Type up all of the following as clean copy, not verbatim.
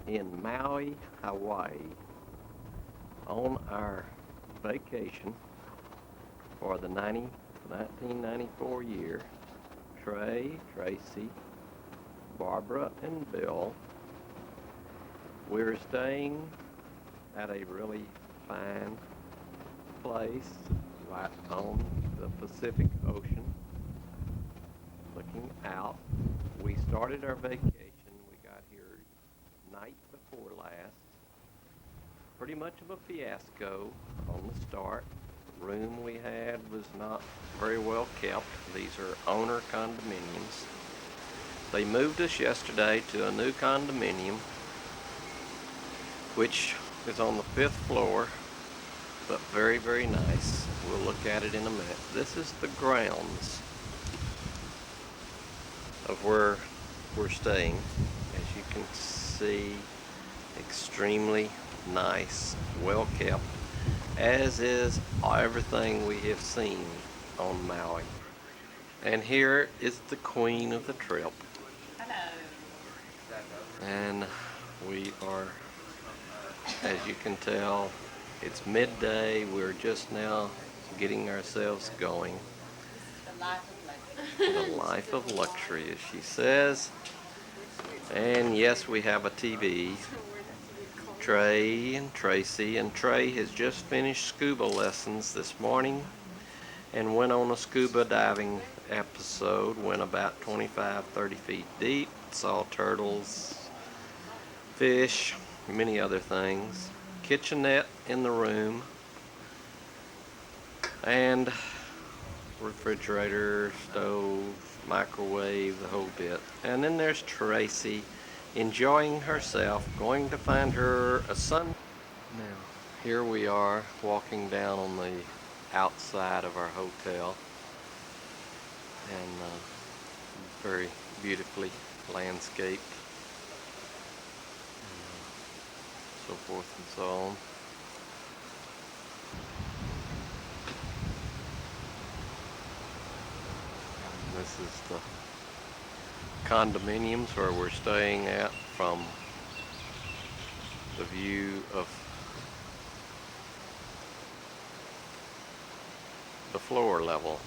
in Maui, Hawaii on our vacation for the 1994 year. Trey, Tracy, Barbara, and Bill. We're staying at a really fine place right on the Pacific Ocean, looking out. We started our vacation, we got here night before last. Pretty much of a fiasco on the start. The room we had was not very well kept. These are owner condominiums. They moved us yesterday to a new condominium, which is on the 5th floor, but very, very nice. We'll look at it in a minute. This is the grounds of where we're staying. As you can see, extremely nice, well kept, as is everything we have seen on Maui. And here is the queen of the trip. Hello. And we are, as you can tell, it's midday. We're just now getting ourselves going. The life of luxury. The life of luxury, as she says. And yes, we have a TV. Trey and Tracy, and Trey has just finished scuba lessons this morning and went on a scuba diving episode, went about 25-30 feet deep, saw turtles, fish, many other things. Kitchenette in the room, and refrigerator, stove, microwave, the whole bit. And then there's Tracy enjoying herself, going to find her a sun. Now, here we are walking down on the outside of our hotel, and very beautifully landscaped, and so forth and so on. And this is the condominiums where we're staying at from the view of the floor level.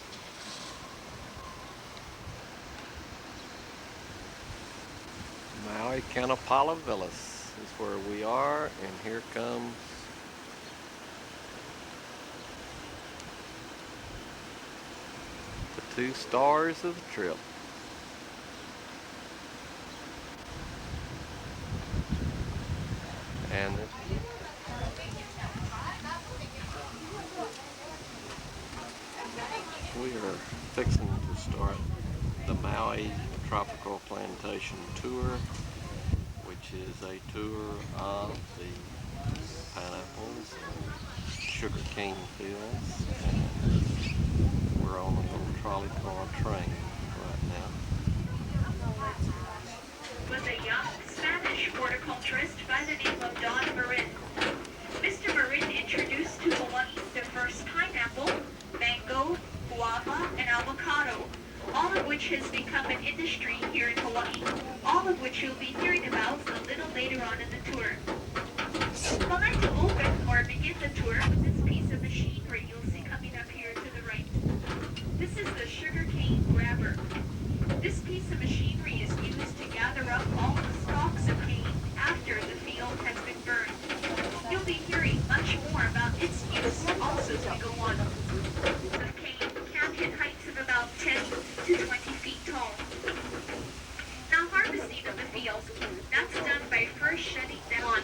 Maui Kanapala Villas is where we are, and here comes the 2 stars of the trip. And we are fixing to start the Maui Tropical Plantation Tour, which is a tour of the pineapples and sugarcane fields. And we're on a little trolley car train right now. Was a young Spanish horticulturist by the name of Don Marin. Mr. Marin introduced to Hawaii the first pineapple, mango, guava, and avocado, all of which has become an industry here in Hawaii, all of which you'll be hearing about a little later on in the tour. Fine to open or begin the tour with this piece of machinery you'll see coming up here to the right. This is the sugarcane grabber. This piece of machinery is used to gather up all the stalks of cane after the field has been burned. You'll be hearing much more about its use also as we go on. The cane can hit heights of about 10 to 20 feet tall. Now harvesting of the field, that's done by first shutting down.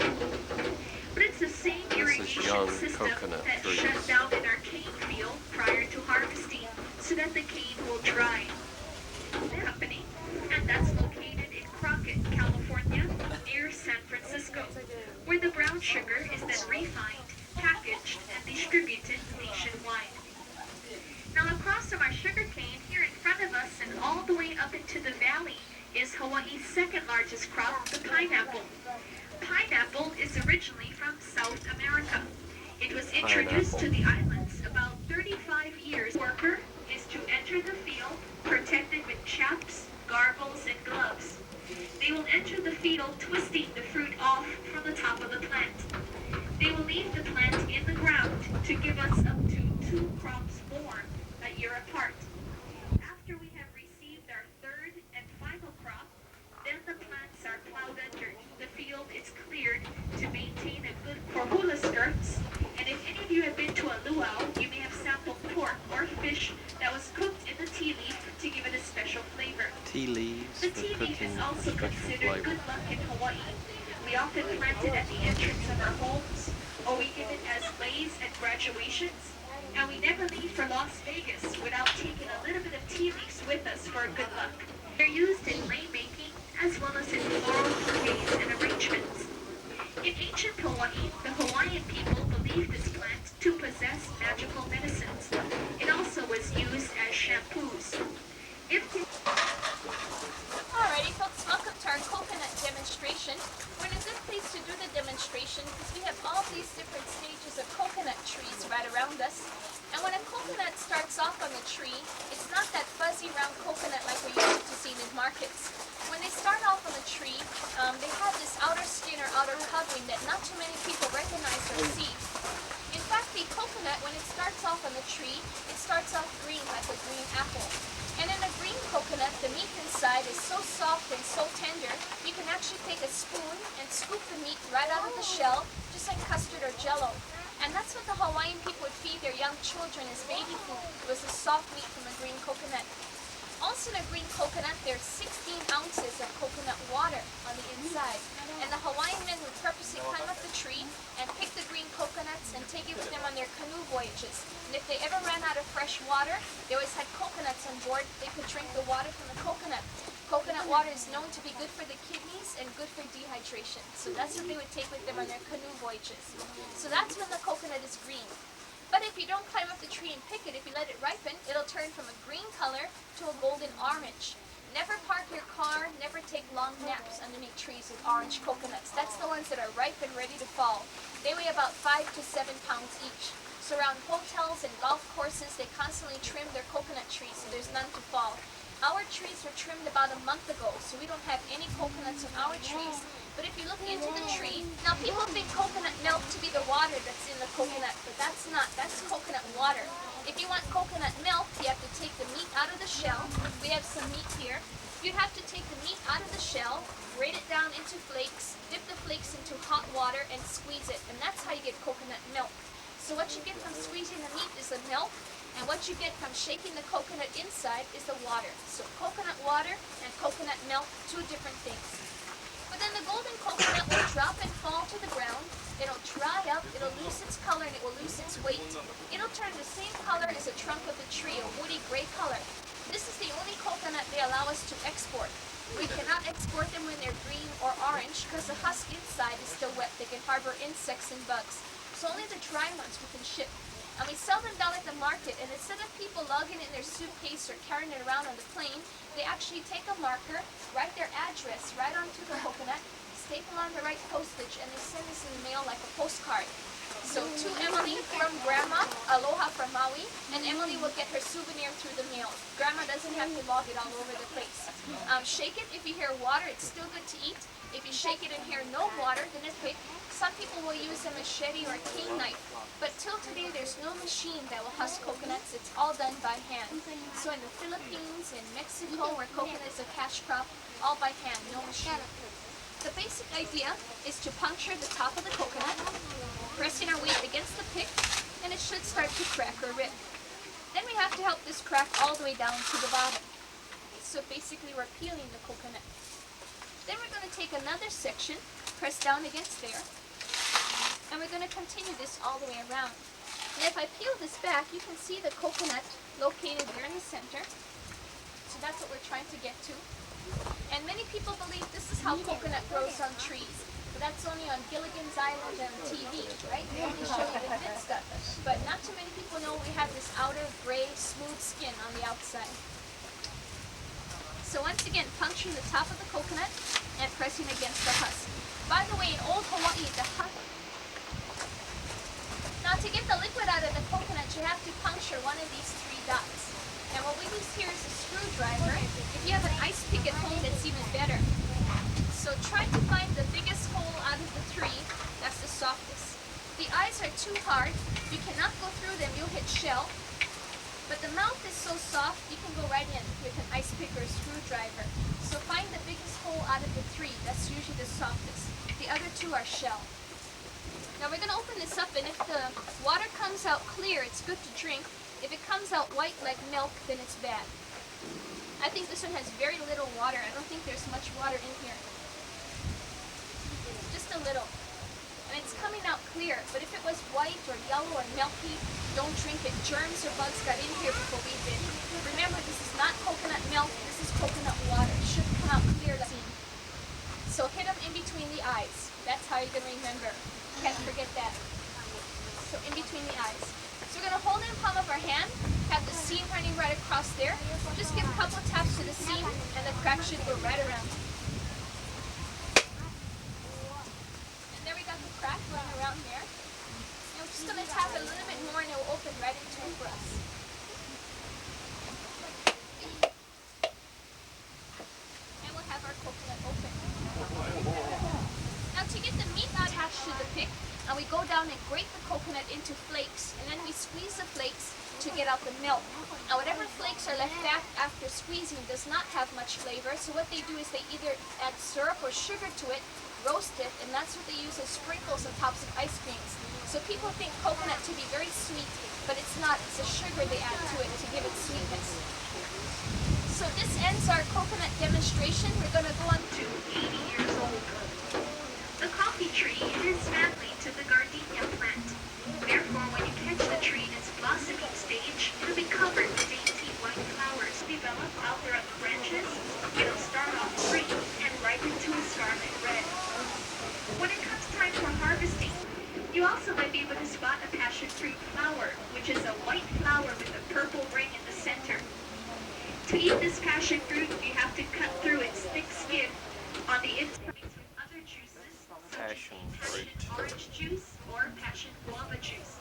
But it's the same irrigation system that shuts down in our cane field prior to harvesting so that the cane will dry. Company, and that's located in Crockett, California, near San Francisco, where the brown sugar is then refined, packaged, and distributed nationwide. Now across from our sugarcane, here in front of us and all the way up into the valley, is Hawaii's second largest crop, the pineapple. Pineapple is originally from South America. It was introduced to the islands about 35 years. Worker is to enter the field protected with chaps, garbles, and gloves. They will enter the field twisting the fruit off leave the plant in the ground to give us up to 2 crops more a year apart. After we have received our third and final crop, then the plants are plowed under. The field is cleared to maintain a good for hula skirts. And if any of you have been to a luau, you may have sampled pork or fish that was cooked in the tea leaf to give it a special flavor. Tea leaves The for tea leaf cooking is also special considered flavor. good luck in Hawaii. We often plant it at the entrance of our homes, or we give it as leis at graduations. And we never leave for Las Vegas without taking a little bit of tea leaves with us for good luck. They're used in lei making as well as in floral bouquets and arrangements. In ancient Hawaii, the Hawaiian people believed this plant to possess magical medicines. It also was used as shampoos. Alrighty folks, welcome to our coconut demonstration. We're in a good place to do the demonstration because we have all these different stages of coconut trees right around us. And when a coconut starts off on the tree, it's not that fuzzy round coconut like we're used to seeing in markets. When they start off on the tree, they have this outer skin or outer covering that not too many people recognize or see. In fact, the coconut, when it starts off on the tree, it starts off green like a green apple. And in a green coconut, the meat inside is so soft and so tender, you can actually take a spoon and scoop the meat right out of the shell, just like custard or jello. And that's what the Hawaiian people would feed their young children as baby food. It was the soft meat from a green coconut. Also in a green coconut, there's 16 ounces of coconut water on the inside. And the Hawaiian men would purposely climb up the tree and pick the green coconuts and take it with them on their canoe voyages. And if they ever ran out of fresh water, they always had coconuts on board. They could drink the water from the coconut. Coconut water is known to be good for the kidneys and good for dehydration. So that's what they would take with them on their canoe voyages. So that's when the coconut is green. But if you don't climb up the tree and pick it, if you let it ripen, it'll turn from a green color to a golden orange. Never park your car, never take long naps underneath trees with orange coconuts. That's the ones that are ripe and ready to fall. They weigh about 5 to 7 pounds each. So around hotels and golf courses, they constantly trim their coconut trees so there's none to fall. Our trees were trimmed about a month ago, so we don't have any coconuts on our trees. But if you look into the tree, now people think coconut milk to be the water that's in the coconut, but that's not. That's coconut water. If you want coconut milk, you have to take the meat out of the shell. We have some meat here. You'd have to take the meat out of the shell, grate it down into flakes, dip the flakes into hot water, and squeeze it. And that's how you get coconut milk. So what you get from squeezing the meat is the milk, and what you get from shaking the coconut inside is the water. So coconut water and coconut milk, two different things. But then the golden coconut will drop and fall to the ground. It'll dry up, it'll lose its color, and it will lose its weight. It'll turn the same color as the trunk of the tree, a woody gray color. This is the only coconut they allow us to export. We cannot export them when they're green or orange because the husk inside is still wet. They can harbor insects and bugs. So only the dry ones we can ship. And we sell them down at the market, and instead of people lugging it in their suitcase or carrying it around on the plane, they actually take a marker, write their address right onto the coconut, staple on the right postage, and they send this in the mail like a postcard. So to Emily from Grandma, aloha from Maui, and Emily will get her souvenir through the mail. Grandma doesn't have to log it all over the place. Shake it. If you hear water, it's still good to eat. If you shake it and hear no water, then it's quick. Some people will use a machete or a cane knife. But till today, there's no machine that will husk coconuts. It's all done by hand. So in the Philippines, in Mexico, where coconut is a cash crop, all by hand, no machine. The basic idea is to puncture the top of the coconut, pressing our weight against the pick, and it should start to crack or rip. Then we have to help this crack all the way down to the bottom. So basically, we're peeling the coconut. Then we're going to take another section, press down against there, and we're going to continue this all the way around. And if I peel this back, you can see the coconut located there in the center. So that's what we're trying to get to. And many people believe this is how coconut grows on trees. But that's only on Gilligan's Island and TV, right? They only show you the good stuff. But not too many people know we have this outer gray, smooth skin on the outside. So once again, puncturing the top of the coconut and pressing against the husk. By the way, in old Hawaii, the husk... Now to get the liquid out of the coconut, you have to puncture one of these 3 dots. And what we use here is a screwdriver. If you have an ice pick at home, that's even better. So try to find the biggest hole out of the 3, that's the softest. The eyes too hard. You cannot go through them, you'll hit shell. But the mouth is so soft, you can go right in with an ice pick or a screwdriver. So find the biggest hole out of the three. That's usually the softest. The other two are shell. Now we're going to open this up, and if the water comes out clear, it's good to drink. If it comes out white like milk, then it's bad. I think this one has very little water. I don't think there's much water in here. Just a little. And it's coming out clear, but if it was white or yellow or milky, don't drink it. Germs or bugs got in here before we did. Remember, this is not coconut milk, this is coconut water. It should come out clear. So hit them in between the eyes. That's how you're going to remember. Can't forget that. So in between the eyes. So we're going to hold it in the palm of our hand, have the seam running right across there. Just give a couple taps to the seam, and the crack should go right around. Crack running around here. And we're just going to tap it a little bit more and it will open right into it for us. And we'll have our coconut open. Now to get the meat attached to the pick, and we go down and grate the coconut into flakes, and then we squeeze the flakes to get out the milk. Now whatever flakes are left back after squeezing does not have much flavor, so what they do is they either add syrup or sugar to it, roast it, and that's what they use as sprinkles on tops of ice creams. So people think coconut to be very sweet, but it's not. It's the sugar they add to it to give it sweetness. So this ends our coconut demonstration. We're going to go on to 80 years old. The coffee tree is family to the gardenia plant. Therefore, when you catch the tree in its blossoming stage, it'll be covered with dainty white flowers. Develop out there on the branches, it'll start off green and ripen to a scarlet red. When it comes time for harvesting, you also might be able to spot a passion fruit flower, which is a white flower with a purple ring in the center. To eat this passion fruit, you have to cut through its thick skin on the inside with other juices, such as passion orange juice or passion guava juice.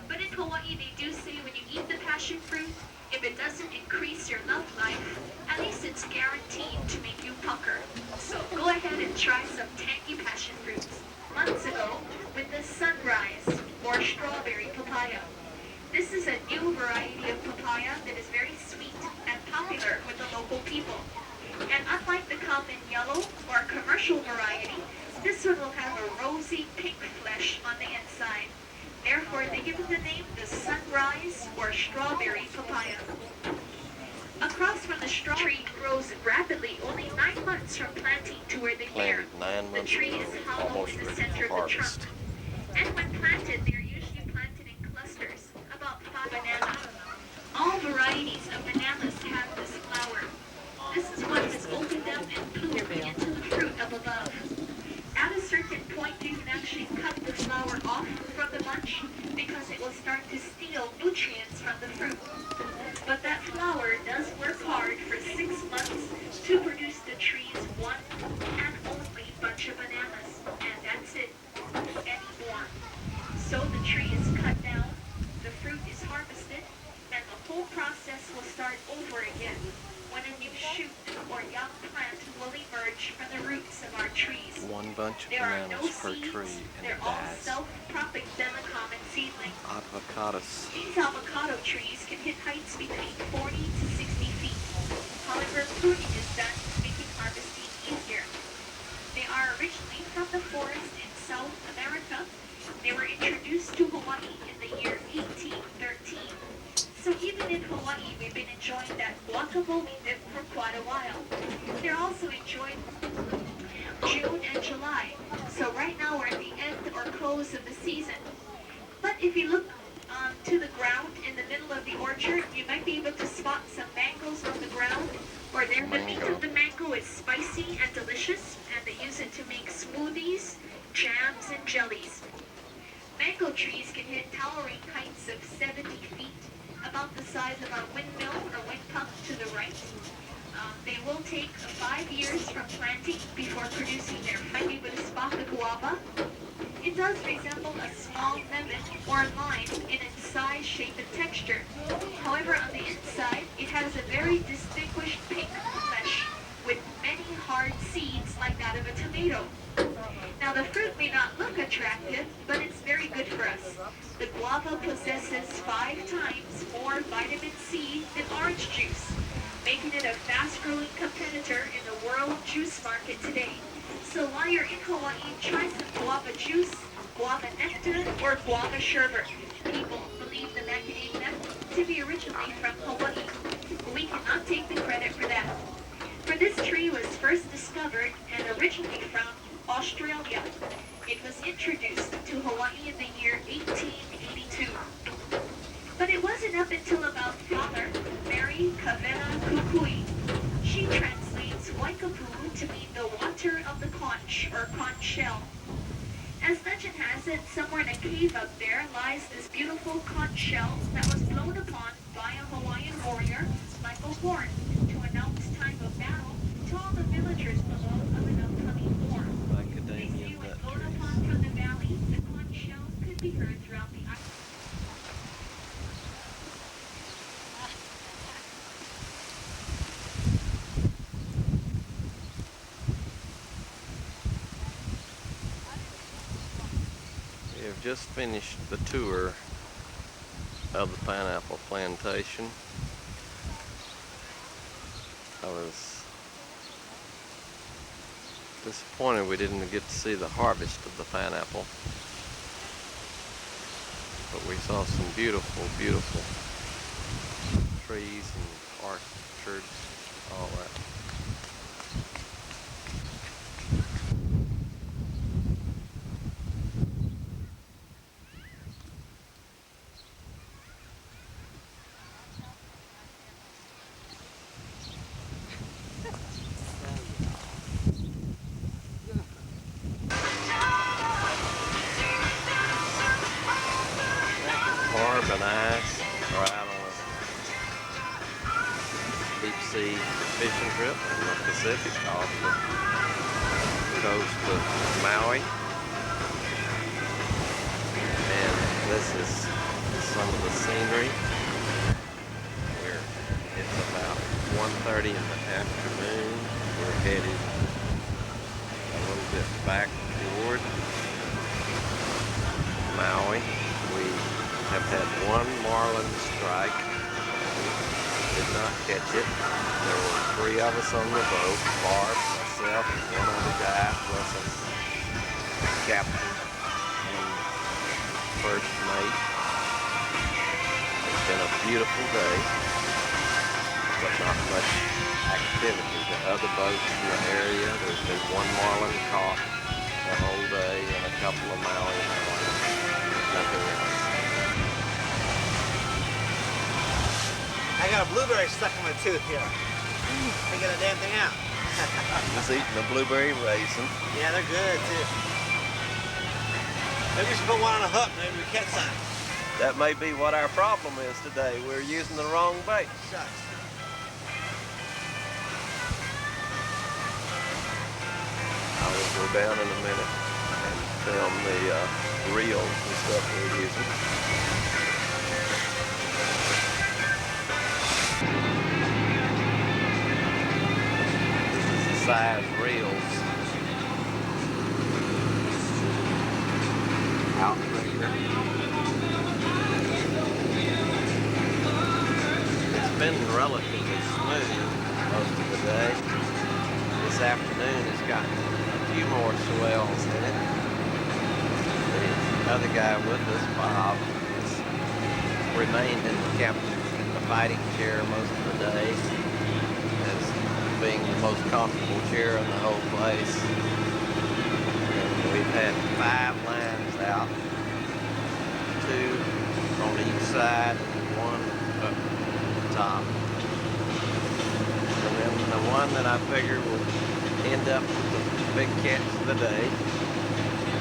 But in Hawaii, they do say when you eat the passion fruit, if it doesn't increase your love life, at least it's guaranteed to make you pucker. So go ahead and try some tangy passion fruits. Months ago, with the sunrise or strawberry papaya. This is a new variety of papaya that is very sweet and popular with the local people. And unlike the common yellow or commercial variety, this one will have a rosy pink flesh on the inside. Therefore, they give it the name the sunrise or strawberry papaya. Across from the straw tree grows rapidly, only 9 months from planting to where they bear. The tree is hollow in the center of the trunk. And when planted, they are usually planted in clusters, about 5 bananas. All varieties of bananas have this flower. This is what has opened up and bloomed into the fruit up above. At a certain point, you can actually cut the flower off from the bunch because it will start to steal nutrients from the fruit. But that flower does work hard for 6 months to produce the tree's one and only bunch of bananas. And that's it. Anymore. So the tree is cut down, the fruit is harvested, and the whole process will start over again when a new shoot or young plant will emerge from the roots of our trees. One bunch of There are no bananas per seeds. tree and They're it all dies. self-propagating common seedlings. Avocados. These avocado trees can hit heights between 40 to 60 feet. However, pruning is done, making harvesting easier. They are originally from the forest in South America. They were introduced to Hawaii in the year 1813. So even in Hawaii, we've been enjoying that guacamole dip for quite a while. They're also enjoyed June and July. So right now we're at the end or close of the season. But if you look to the ground in the middle of the orchard, you might be able to spot some mangoes on the ground. Or there, the meat of the mango is spicy and delicious, and they use it to make smoothies, jams, and jellies. Mango trees can hit towering heights of 70 feet, about the size of a windmill or wind pump to the right. They will take 5 years from planting before producing their might be able to spot the guava. It does resemble a small lemon or lime in its size, shape, and texture. However, on the inside, it has a very distinguished pink flesh with many hard seeds like that of a tomato. Now, the fruit may not look attractive, but it's very very good for us. The guava possesses 5 times more vitamin C than orange juice, making it a fast-growing competitor in the world juice market today. So while you're in Hawaii, try some guava juice, guava nectar, or guava sherbet. People believe the macadamia nut to be originally from Hawaii. We cannot take the credit for that. For this tree was first discovered and originally from Australia. It was introduced to Hawaii in the year 1882. But it wasn't up until about Father Mary Kavena Kukui. She translates Waikapu to mean the water of the conch or conch shell. As legend has it, somewhere in a cave up there lies this beautiful conch shell that was blown upon by a Hawaiian warrior, like a horn, to announce time of battle to all the villagers below of an upcoming war. They say Macadamia when nut blown trees. upon from the valley, the conch shell could be heard throughout the island. We have just finished the tour of the pineapple plantation. I was disappointed we didn't get to see the harvest of the pineapple, but we saw some beautiful, beautiful trees and orchards, all that. Barb and I are out on a deep sea fishing trip in the Pacific off the coast of Maui. And this is some of the scenery. It's about 1:30 in the afternoon. We're headed a little bit back toward Maui. We have had one marlin strike. Did not catch it. There were 3 of us on the boat. Barb, myself, and one other guy, plus a captain and first mate. It's been a beautiful day, but not much activity. The other boats in the area, there's been one marlin caught the whole day and a couple of Maui marlins. Nothing else. I got a blueberry stuck in my tooth here. Can't get a damn thing out. Just eating a blueberry raisin. Yeah, they're good too. Maybe we should put one on a hook. Maybe we catch some. That may be what our problem is today. We're using the wrong bait. Shucks. I will go down in a minute and film the reels and stuff we're using. This is the size reels. Outrigger. It's been relatively smooth most of the day. This afternoon has gotten a few more swells in it. The other guy with us, Bob, has remained in the fighting chair most of the day, as being the most comfortable chair in the whole place. And we've had 5 lines out, 2 on each side and 1 up top. And then the one that I figure will end up with the big catch of the day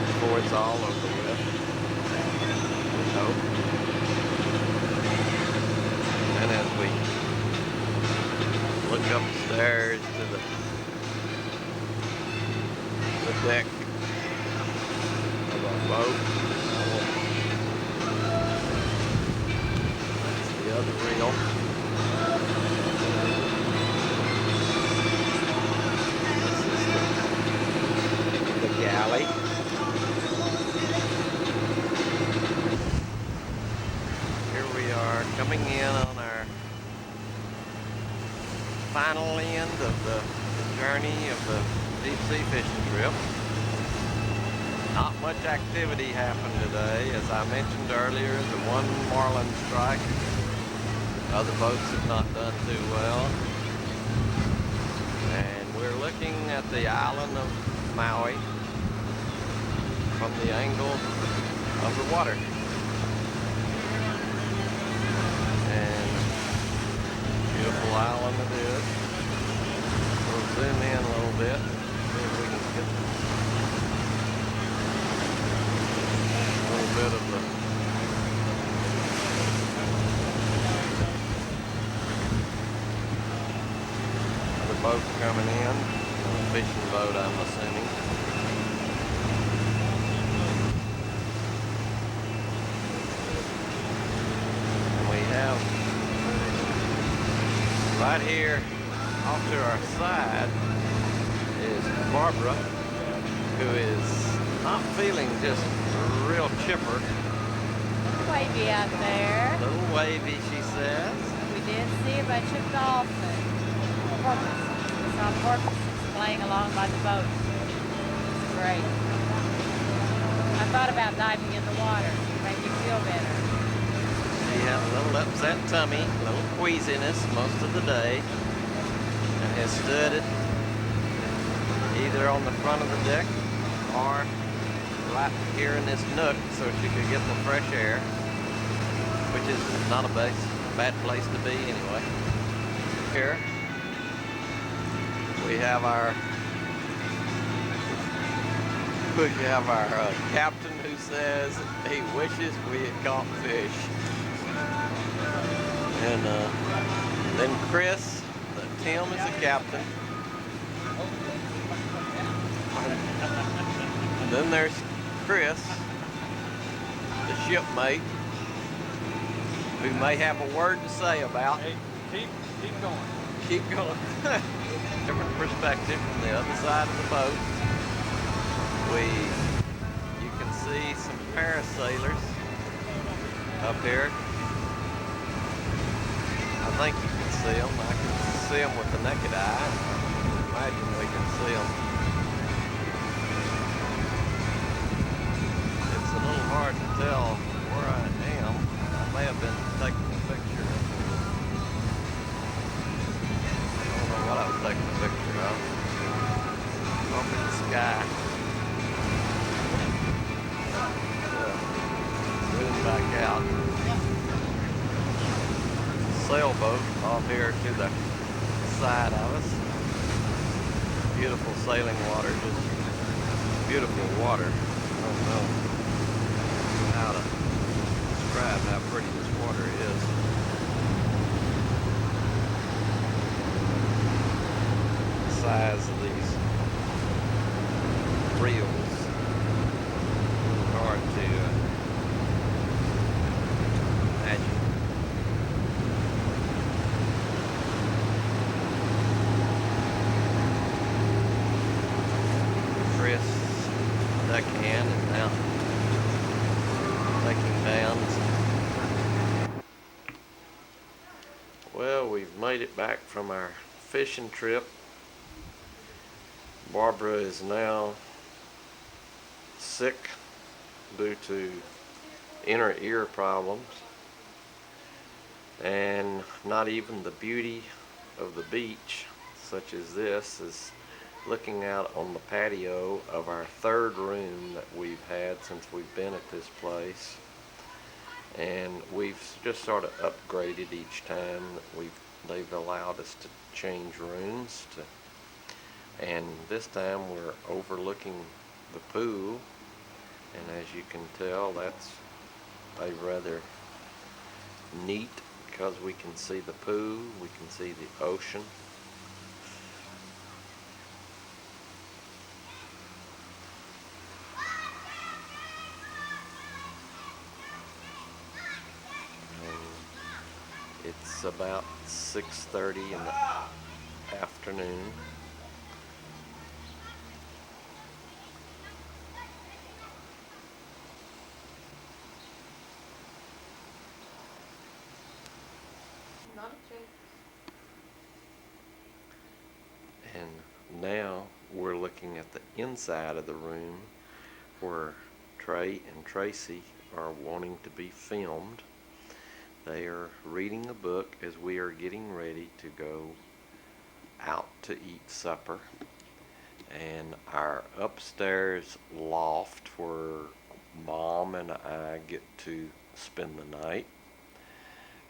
before it's all over with. We hope. And as we look upstairs to the deck of our boat, that's the other reel. The galley. of the journey of the deep sea fishing trip. Not much activity happened today. As I mentioned earlier, the one marlin strike. Other boats have not done too well. And we're looking at the island of Maui from the angle of the water. And beautiful island it is. We'll zoom in a little bit, see if we can get a little bit of the boat coming in, a fishing boat I'm assuming. And we have right here off to our side is Barbara, who is not feeling just real chipper. Wavy out there. A little wavy, she says. We did see a bunch of dolphins. Porpoises. We saw porpoises playing along by the boat. It's great. I thought about diving in the water to make you feel better. She has a little upset tummy, a little queasiness most of the day, and has stood it either on the front of the deck or right here in this nook so she could get the fresh air, which is not a bad place to be anyway. Here we have our captain who says he wishes we had caught fish. And then Chris, Tim is the captain. And then there's Chris, the shipmate, who may have a word to say about. Hey, keep going. Keep going. Different perspective from the other side of the boat. You can see some parasailers up here. I think you can see them. I can see them with the naked eye. I imagine we can see them. It's a little hard to tell where I am. I may have been taking a picture. I don't know what I was taking a picture of. Up in the sky. Zoom back out. Sailboat off here to the side of us. Beautiful sailing water, just beautiful water. I don't know how to describe how pretty this water is. The size of these reels, hard to imagine. Chris, deckhand, is now taking downs. Well, we've made it back from our fishing trip. Barbara is now sick due to inner ear problems, and not even the beauty of the beach such as this is looking out on the patio of our third room that we've had since we've been at this place. And we've just sort of upgraded each time that they've allowed us to change rooms and this time we're overlooking the pool, and as you can tell, that's a rather neat because we can see the pool, we can see the ocean. It's about 6:30 in the afternoon. now we're looking at the inside of the room where Trey and Tracy are wanting to be filmed. They are reading a book as we are getting ready to go out to eat supper. And our upstairs loft where Mom and I get to spend the night.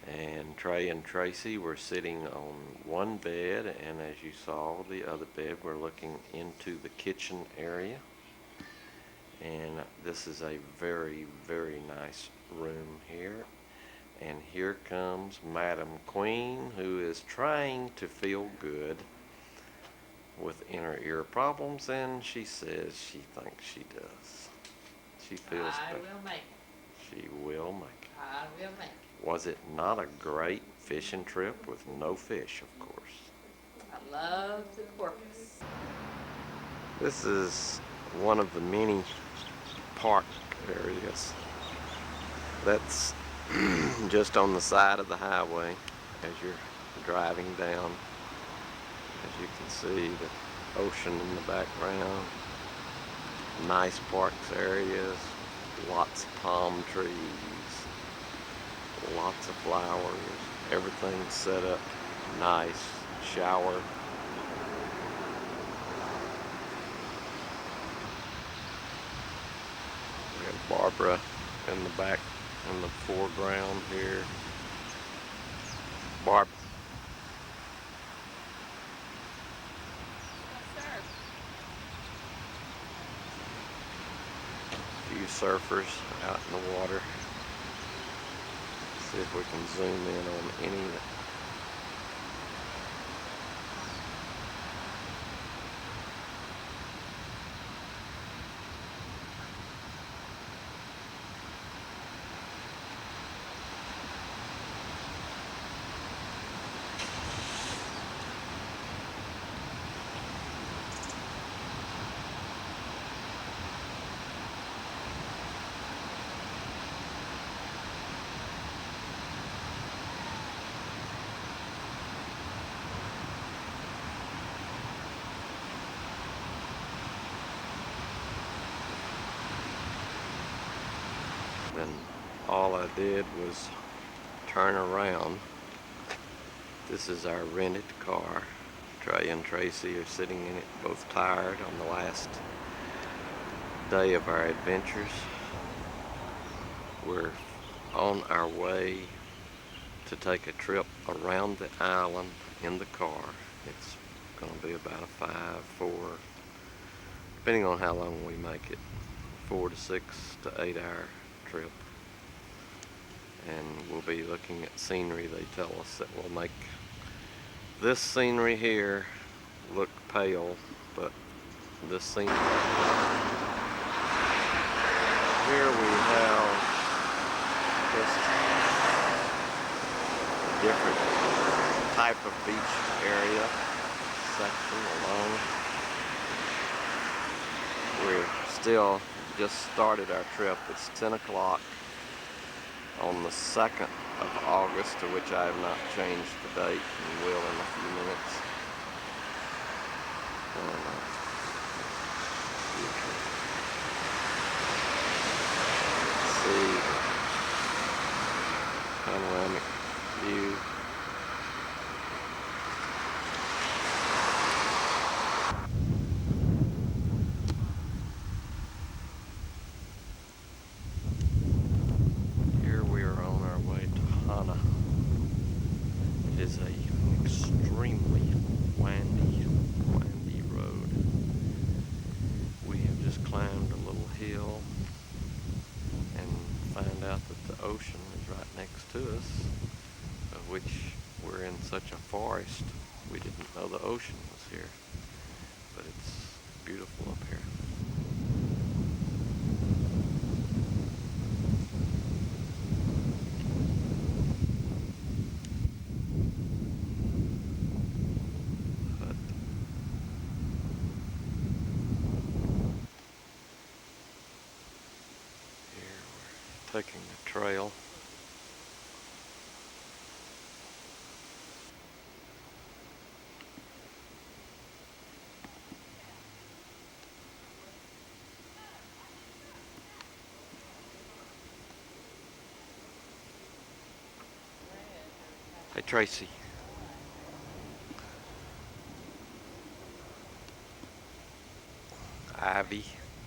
And Trey and Tracy were sitting on one bed, and as you saw the other bed, we're looking into the kitchen area. And this is a very, very nice room here. And here comes Madam Queen, who is trying to feel good with inner ear problems, and she says she thinks she does. She feels I better. will make it. She will make it. I will make it. Was it not a great fishing trip with no fish, of course? I love the porpoise. This is one of the many park areas that's just on the side of the highway as you're driving down. As you can see, the ocean in the background. Nice parks areas, lots of palm trees, lots of flowers, everything set up nice, shower. We have Barbara in the back, in the foreground here. Barb. Few surfers out in the water. See if we can zoom in on any that. And all I did was turn around. This is our rented car. Trey and Tracy are sitting in it, both tired on the last day of our adventures. We're on our way to take a trip around the island in the car. It's going to be about a 5-4, depending on how long we make it, 4 to 6 to 8 hour trip. And we'll be looking at scenery. They tell us that will make this scenery here look pale, but this scenery here we have just a different type of beach area section alone. We're still just started our trip. It's 10 o'clock on the 2nd of August, to which I have not changed the date and will in a few minutes. You can see panoramic view. It is an extremely windy road. We have just climbed a little hill and found out that the ocean is right next to us, of which we're in such a forest, we didn't know the ocean was here, but it's beautiful up here. Taking the trail. Hey Tracy. Ivy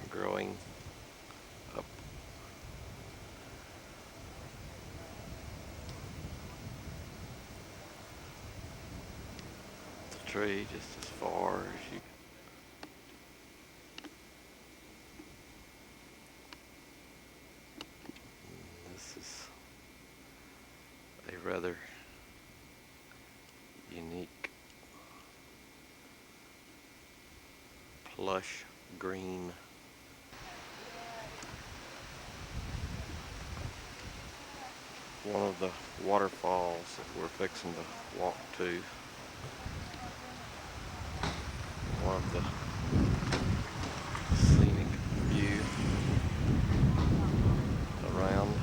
growing up. The tree just as far as you. This is a rather unique plush green. One of the waterfalls that we're fixing to walk to. One of the scenic view around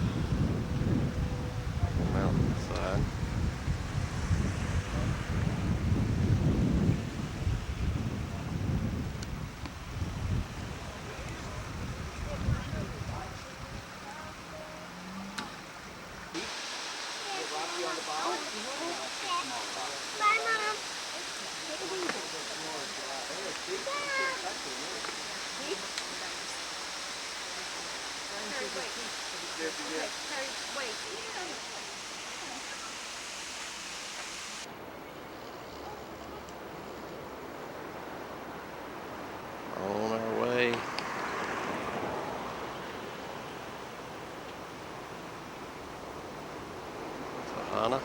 the mountainside. Bye, Mom. On our way. To Hana.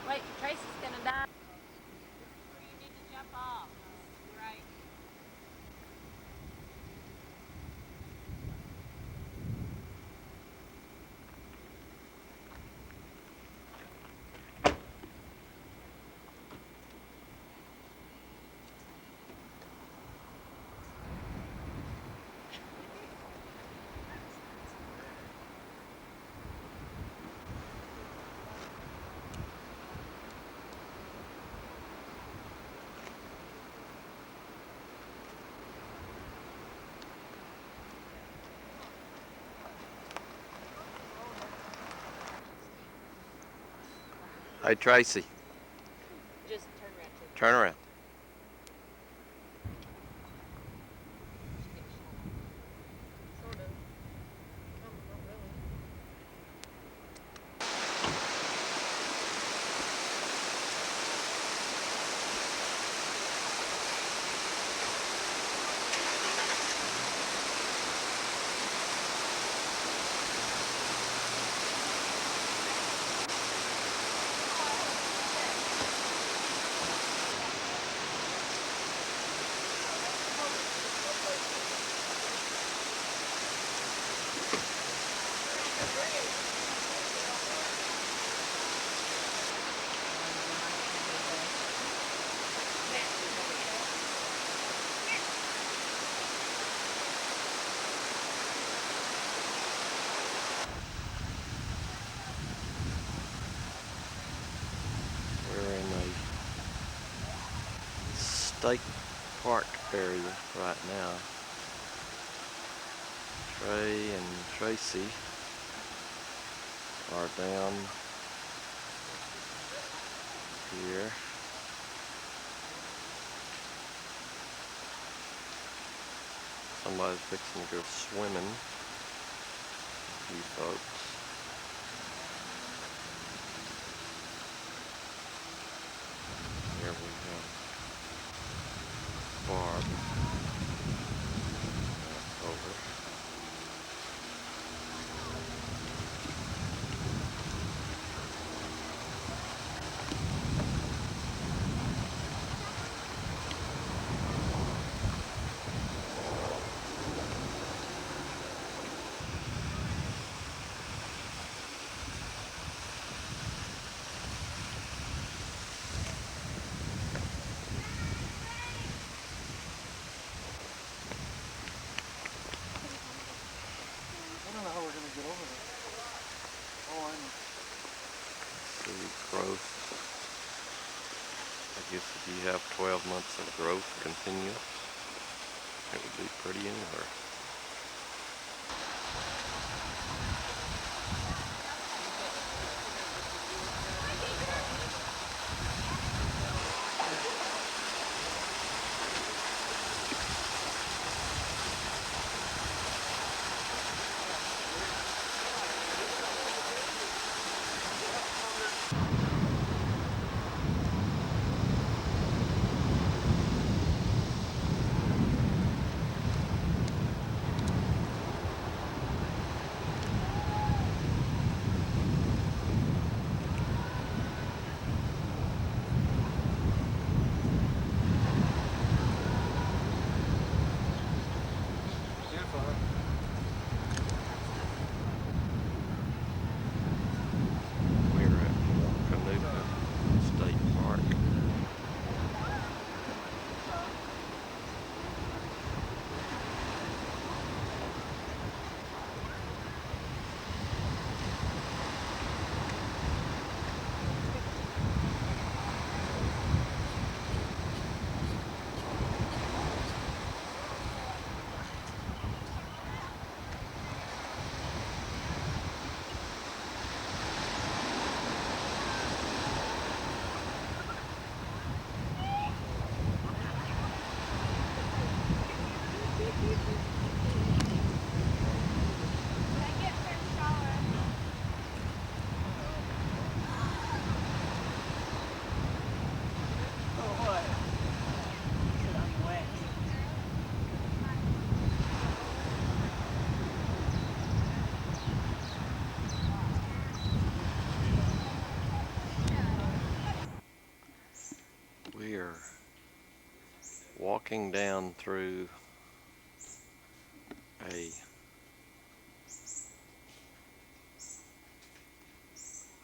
Wait, Tracy's gonna die. You need to jump off. Right. Hey Tracy, Just turn around. turn around. Sort of. Not really. We're in a state park area right now. Trey and Tracy are down here. Somebody's fixing to go swimming. You folks. There we go. Barb. Over. see growth. I guess if you have 12 months of growth continuous, it would be pretty anywhere. We're at Wakanuka State Park. We are walking down through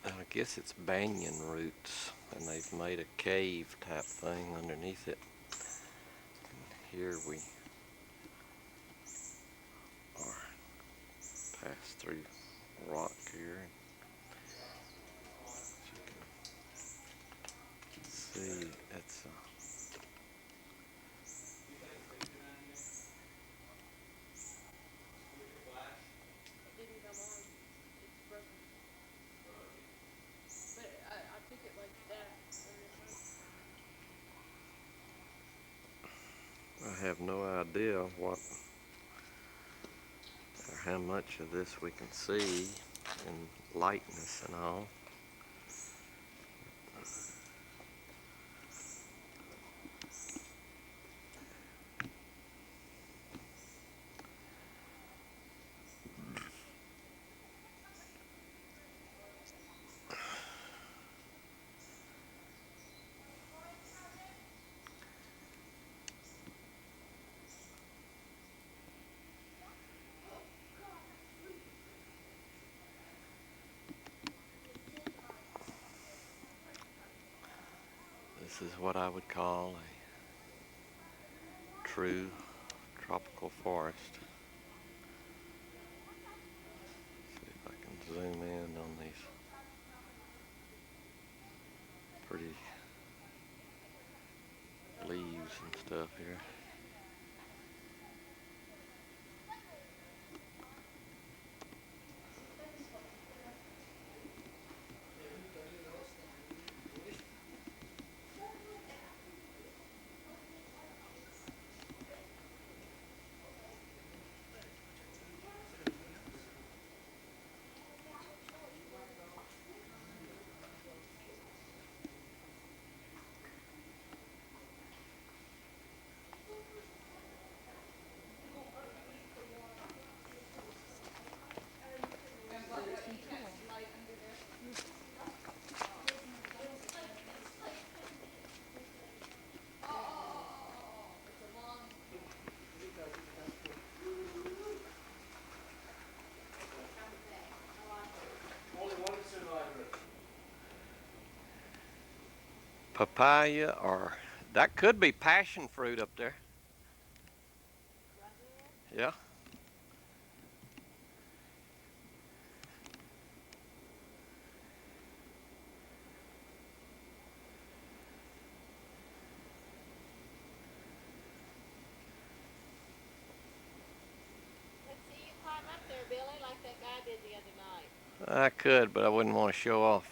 I guess it's banyan roots, and they've made a cave type thing underneath it. And here we are passed through rock here. As you can see, it's I have no idea what or how much of this we can see in lightness and all. This is what I would call a true tropical forest. See if I can zoom in on these pretty leaves and stuff here. Papaya, or that could be passion fruit up there. Yeah. I could, but I wouldn't want to show off.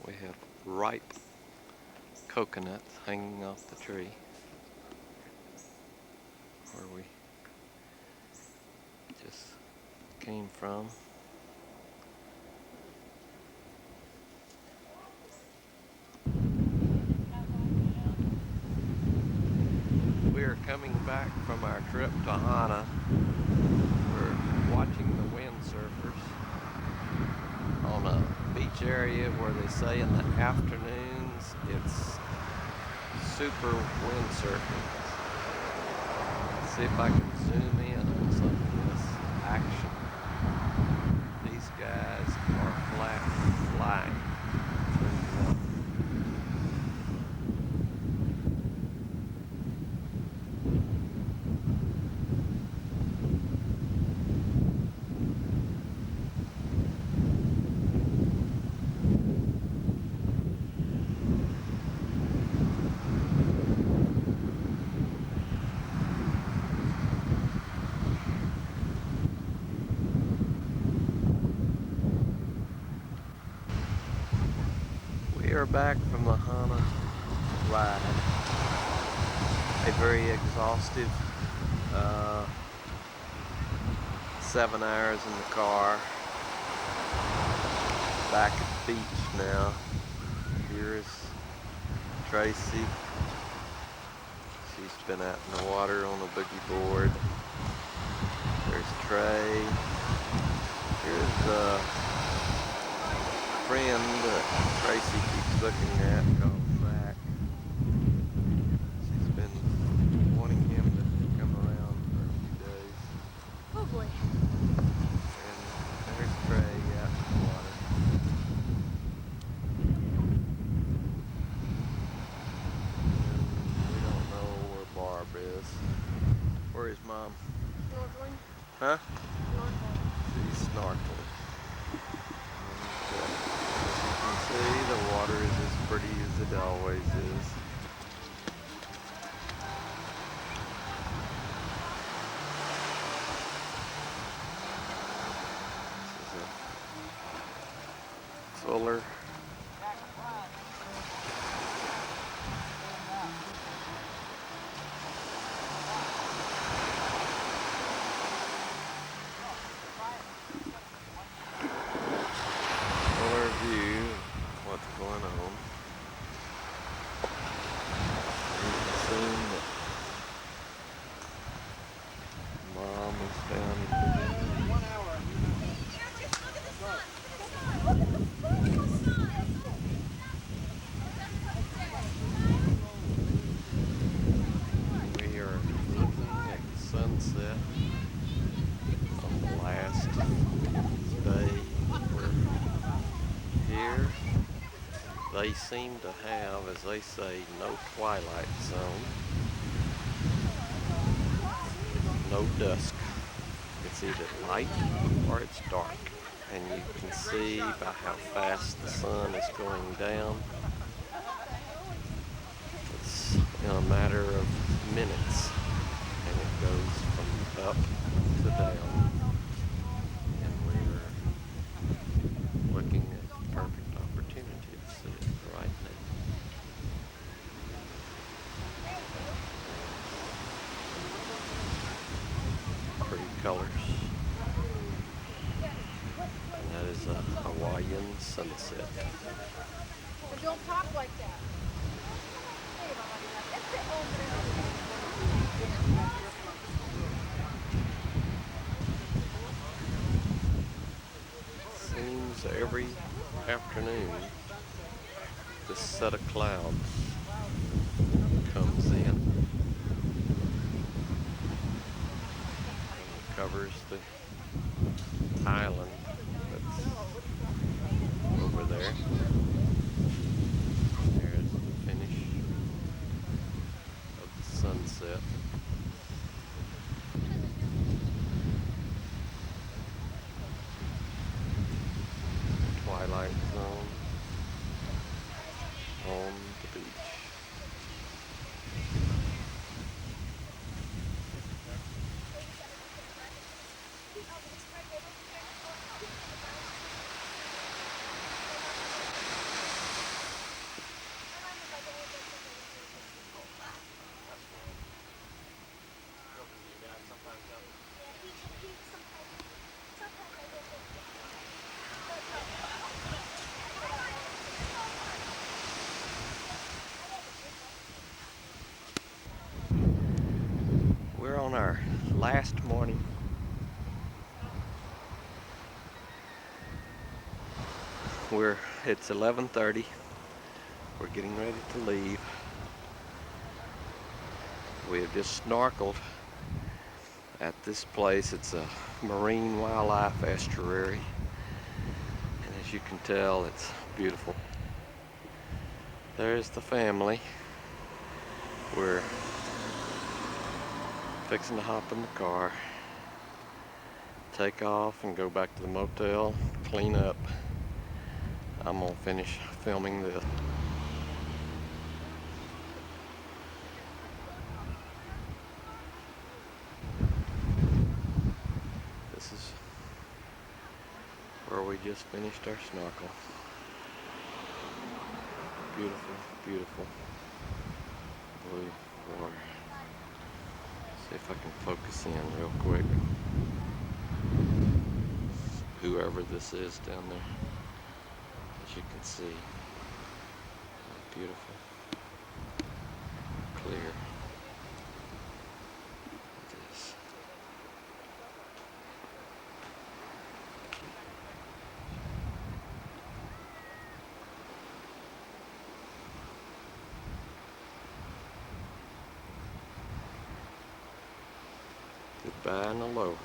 We have ripe coconuts hanging off the tree where we just came from. We are coming back from our trip to Hana. We're watching the windsurfers on a beach area where they say in the afternoons it's super windsurfing. Let's see if I can zoom in on some of this action. These guys are flat flying through the water. We are back from the Hana ride. A very exhaustive 7 hours in the car. Back at the beach now. Here is Tracy. She's been out in the water on a boogie board. There's Trey. Here's a friend that Tracy keeps looking at called Zach. She's been wanting him to come around for a few days. Oh boy. And there's Trey out in the water. And we don't know where Barb is. Where is Mom? Snorkeling. Huh? Snorkeling. She's snorkeling. As you can see, the water is as pretty as it always is. This is a fuller view of what's going on. You can see that Mom is down. 1 hour. We are looking at the sunset on the last day we're here. They seem to have, as they say, no twilight zone, no dusk. It's either light or it's dark. And you can see by how fast the sun is going down. It's in a matter of minutes, and it goes from up to down. And we're looking at the perfect opportunity to see it right now. Pretty colors. And that is a Hawaiian sunset. But don't talk like that. Seems every afternoon this set of clouds comes in and covers the island that twilight zone on the beach. We're on our last morning. It's 11:30. We're getting ready to leave. We have just snorkeled at this place. It's a marine wildlife estuary, and as you can tell, it's beautiful. There's the family. We're fixing to hop in the car, take off and go back to the motel, clean up. I'm gonna finish filming this. This is where we just finished our snorkel. Beautiful, beautiful blue water. See if I can focus in real quick. Whoever this is down there, as you can see, beautiful, clear. This. Goodbye and aloha.